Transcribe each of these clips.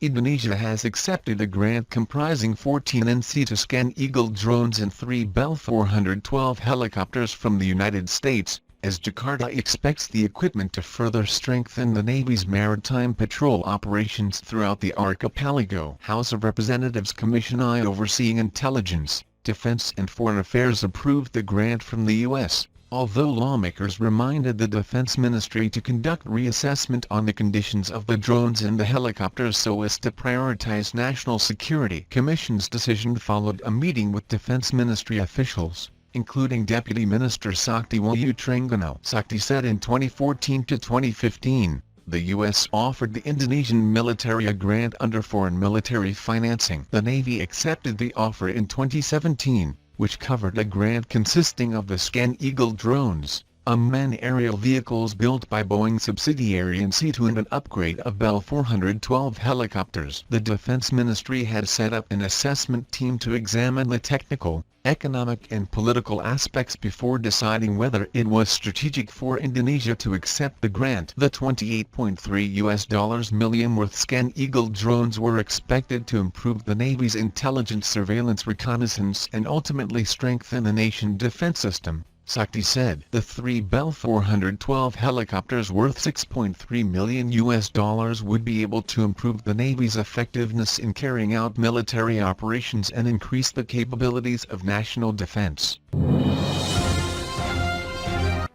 Indonesia has accepted a grant comprising 14 Insitu Scan Eagle drones and 3 Bell 412 helicopters from the United States, as Jakarta expects the equipment to further strengthen the Navy's maritime patrol operations throughout the archipelago. House of Representatives Commission I overseeing Intelligence, Defense and Foreign Affairs approved the grant from the U.S., although lawmakers reminded the Defense Ministry to conduct reassessment on the conditions of the drones and the helicopters so as to prioritize national security. Commission's decision followed a meeting with Defense Ministry officials, including Deputy Minister Sakti Wahyu Trengganu. Sakti said in 2014 to 2015, the U.S. offered the Indonesian military a grant under foreign military financing. The Navy accepted the offer in 2017, which covered a grant consisting of the Scan Eagle drones, unmanned aerial vehicles built by Boeing subsidiary Insitu and an upgrade of Bell 412 helicopters. The Defense Ministry had set up an assessment team to examine the technical, economic and political aspects before deciding whether it was strategic for Indonesia to accept the grant. The $28.3 million worth Scan Eagle drones were expected to improve the Navy's intelligence, surveillance, reconnaissance and ultimately strengthen the nation's defense system, Sakti said. The 3 Bell 412 helicopters worth $6.3 million would be able to improve the Navy's effectiveness in carrying out military operations and increase the capabilities of national defense.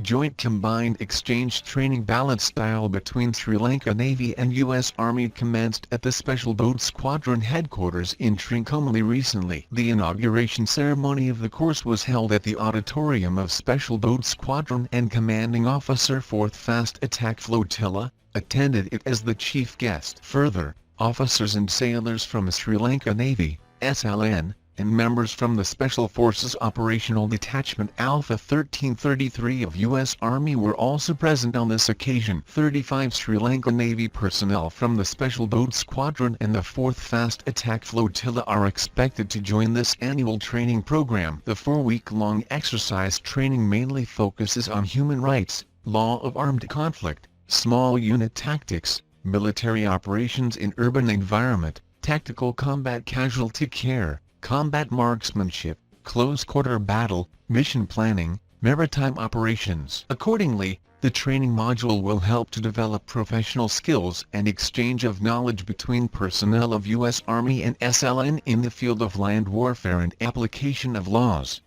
Joint Combined Exchange Training Balance Style between Sri Lanka Navy and U.S. Army commenced at the Special Boat Squadron headquarters in Trincomalee recently. The inauguration ceremony of the course was held at the auditorium of Special Boat Squadron, and Commanding Officer 4th Fast Attack Flotilla attended it as the chief guest. Further, officers and sailors from Sri Lanka Navy, SLN, and members from the Special Forces Operational Detachment Alpha 1333 of U.S. Army were also present on this occasion. 35 Sri Lanka Navy personnel from the Special Boat Squadron and the 4th Fast Attack Flotilla are expected to join this annual training program. The 4-week-long exercise training mainly focuses on human rights, law of armed conflict, small unit tactics, military operations in urban environment, tactical combat casualty care, combat marksmanship, close-quarter battle, mission planning, maritime operations. Accordingly, the training module will help to develop professional skills and exchange of knowledge between personnel of U.S. Army and SLN in the field of land warfare and application of laws.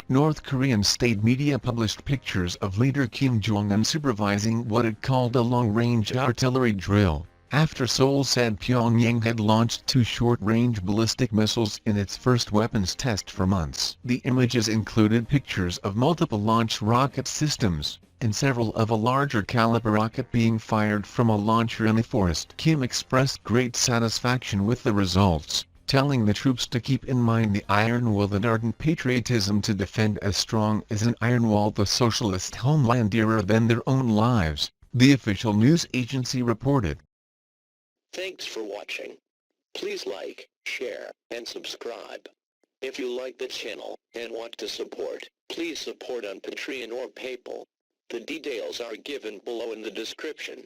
North Korean state media published pictures of leader Kim Jong Un supervising what it called a long-range artillery drill, after Seoul said Pyongyang had launched 2 short-range ballistic missiles in its first weapons test for months. The images included pictures of multiple launch rocket systems, and several of a larger caliber rocket being fired from a launcher in a forest. Kim expressed great satisfaction with the results, telling the troops to keep in mind the iron will and ardent patriotism to defend as strong as an iron wall the socialist homeland dearer than their own lives, the official news agency reported. Thanks for watching. Please like, share, and subscribe. If you like the channel and want to support, please support on Patreon or PayPal. The details are given below in the description.